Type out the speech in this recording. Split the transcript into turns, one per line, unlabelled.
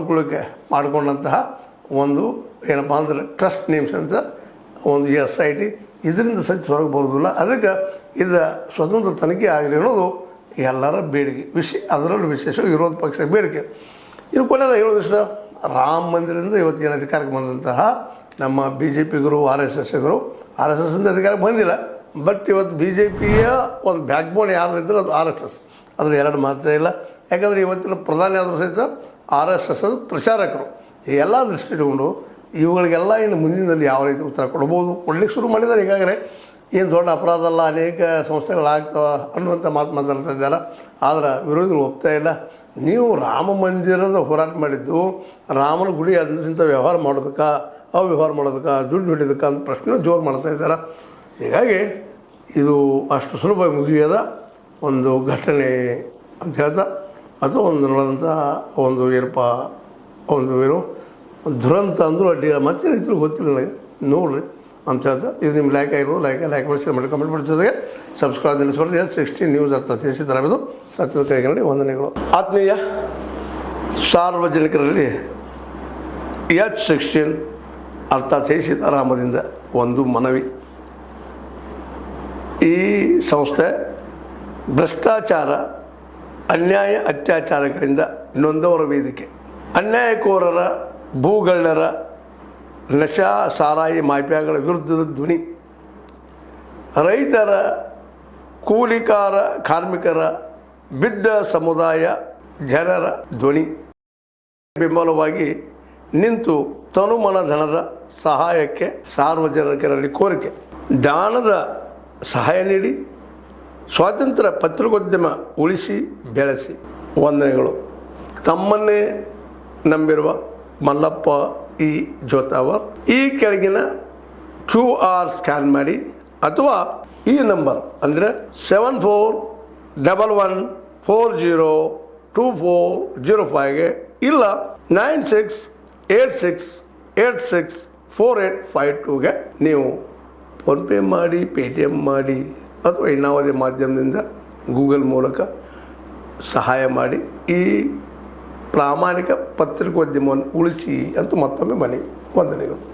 ಹೊಂದ್ಕೊಳ್ಳೋಕ್ಕೆ ಮಾಡಿಕೊಂಡಂತಹ ಒಂದು ಏನಪ್ಪ ಅಂದರೆ ಟ್ರಸ್ಟ್ ನೇಮ್ಸ್ ಅಂತ ಒಂದು SIT ಇದರಿಂದ ಸಹಿತ ಹೊರಗೆ ಬರೋದಿಲ್ಲ. ಅದಕ್ಕೆ ಇದು ಸ್ವತಂತ್ರ ತನಿಖೆ ಆಗಲಿ ಅನ್ನೋದು ಎಲ್ಲರ ಬೇಡಿಕೆ ಅದರಲ್ಲೂ ವಿಶೇಷ ವಿರೋಧ ಪಕ್ಷ ಬೇಡಿಕೆ. ಇನ್ನು ಕೊನೆಯದ ಹೇಳೋದಿಷ್ಟ ರಾಮ ಮಂದಿರದಿಂದ ಇವತ್ತಿನ ಅಧಿಕಾರಕ್ಕೆ ಬಂದಂತಹ ನಮ್ಮ BJPಗರು RSSಗರು RSSದಿಂದ ಅಧಿಕಾರಕ್ಕೆ ಬಂದಿಲ್ಲ. ಬಟ್ ಇವತ್ತು BJPಯ ಒಂದು ಬ್ಯಾಕ್ಬೋನ್ ಯಾರು ಇದ್ದರೂ ಅದು RSS, ಅದ್ರ ಎರಡು ಮಾತೇ ಇಲ್ಲ. ಯಾಕಂದರೆ ಇವತ್ತಿನ ಪ್ರಧಾನಿ ಆದರೂ ಸಹಿತ RSS ಪ್ರಚಾರಕರು. ಈ ಎಲ್ಲ ದೃಷ್ಟಿ ಇಟ್ಕೊಂಡು ಇವುಗಳಿಗೆಲ್ಲ ಇನ್ನು ಮುಂದಿನಲ್ಲಿ ಯಾವ ರೀತಿ ಉತ್ತರ ಕೊಡ್ಬೋದು, ಕೊಡ್ಲಿಕ್ಕೆ ಶುರು ಮಾಡಿದ್ದಾರೆ. ಈಗಾಗಲೇ ಏನು ದೊಡ್ಡ ಅಪರಾಧ ಅಲ್ಲ, ಅನೇಕ ಸಂಸ್ಥೆಗಳಾಗ್ತವೆ ಅನ್ನುವಂಥ ಮಾತು ಮಾತಾಡ್ತಾ ಇದ್ದಾರೆ. ಆದರೆ ವಿರೋಧಿಗಳು ಒಪ್ತಾ ಇಲ್ಲ. ನೀವು ರಾಮ ಮಂದಿರದ ಹೋರಾಟ ಮಾಡಿದ್ದು ರಾಮನ ಗುಡಿ ಅದರಿಂದ ವ್ಯವಹಾರ ಮಾಡೋದಕ್ಕೆ, ಅವ್ಯವಹಾರ ಮಾಡೋದಕ್ಕೆ, ದುಡ್ಡು ಹಿಡಿಯೋದಕ್ಕೆ ಅಂತ ಪ್ರಶ್ನೆ ಜೋರು ಮಾಡ್ತಾ ಇದ್ದಾರೆ. ಹೀಗಾಗಿ ಇದು ಅಷ್ಟು ಸುಲಭ ಮುಗಿಯದ ಒಂದು ಘಟನೆ ಅಂತ ಹೇಳ್ತಾ, ಅಥವಾ ಒಂದು ನಡೆದಂಥ ಒಂದು ಏನಪ್ಪ ಒಂದು ಏನು ದುರಂತ ಅಂದರೂ ಅಡ್ಡಿಲ್ಲ. ಮತ್ತೆ ರೈತರು ಗೊತ್ತಿಲ್ಲ ನನಗೆ, ನೋಡಿರಿ ಅಂತ ಹೇಳ್ತಾ ಇದು ನಿಮ್ಮ ಲೈಕ್ ಆಗಿರೋದು ಲೈಕ್ ಮಾಡಿ ಶೇರ್ ಮಾಡಿ ಕಮೆಂಟ್ ಮಾಡಿ ಜೊತೆಗೆ ಸಬ್ಸ್ಕ್ರೈಬ್ ನಿಲ್ಲಿಸ್ಬಾರ್ದು. S16 ನ್ಯೂಸ್ ಅರ್ಥ ತಿಳಿಸಿದ್ದಾರದು ಸತ್ಯದ ಕೈಗಳಲ್ಲಿ ವಂದನೆಗಳು. ಆತ್ಮೀಯ ಸಾರ್ವಜನಿಕರಲ್ಲಿ H16 ಅರ್ಥಾತ್ ಸೀತಾರಾಮದಿಂದ ಒಂದು ಮನವಿ. ಈ ಸಂಸ್ಥೆ ಭ್ರಷ್ಟಾಚಾರ, ಅನ್ಯಾಯ, ಅತ್ಯಾಚಾರಗಳಿಂದ ನೊಂದವರ ವೇದಿಕೆ. ಅನ್ಯಾಯಕೋರರ, ಭೂಗಳ್ಳರ, ನಶಾ ಸಾರಾಯಿ ಮಾಫಿಯಾಗಳ ವಿರುದ್ಧದ ಧ್ವನಿ. ರೈತರ, ಕೂಲಿಕಾರ, ಕಾರ್ಮಿಕರ, ಬಿದ್ದ ಸಮುದಾಯ ಜನರ ಧ್ವನಿ. ಬೆಂಬಲವಾಗಿ ನಿಂತು ತನುಮನ ಧನದ ಸಹಾಯಕ್ಕೆ ಸಾರ್ವಜನಿಕರಲ್ಲಿ ಕೋರಿಕೆ. ದಾನದ ಸಹಾಯ ನೀಡಿ ಸ್ವಾತಂತ್ರ್ಯ ಪತ್ರಿಕೋದ್ಯಮ ಉಳಿಸಿ ಬೆಳೆಸಿ. ವಂದನೆಗಳು. ತಮ್ಮನ್ನೇ ನಂಬಿರುವ ಮಲ್ಲಪ್ಪ ಇ ಜೋತಾವರ್. ಈ ಕೆಳಗಿನ QR ಸ್ಕ್ಯಾನ್ ಮಾಡಿ ಅಥವಾ ಈ ನಂಬರ್ ಅಂದರೆ 7411402405ಗೆ ಇಲ್ಲ 9686864852ಗೆ ನೀವು ಫೋನ್ಪೇ ಮಾಡಿ, ಪೇಟಿಎಮ್ ಮಾಡಿ ಅಥವಾ ಇನ್ನಾವುದೇ ಮಾಧ್ಯಮದಿಂದ ಗೂಗಲ್ ಮೂಲಕ ಸಹಾಯ ಮಾಡಿ ಈ ಪ್ರಾಮಾಣಿಕ ಪತ್ರಿಕೋದ್ಯಮವನ್ನು ಉಳಿಸಿ ಅಂತ ಮತ್ತೊಮ್ಮೆ ಮನವಿ. ವಂದನೆಗಳು.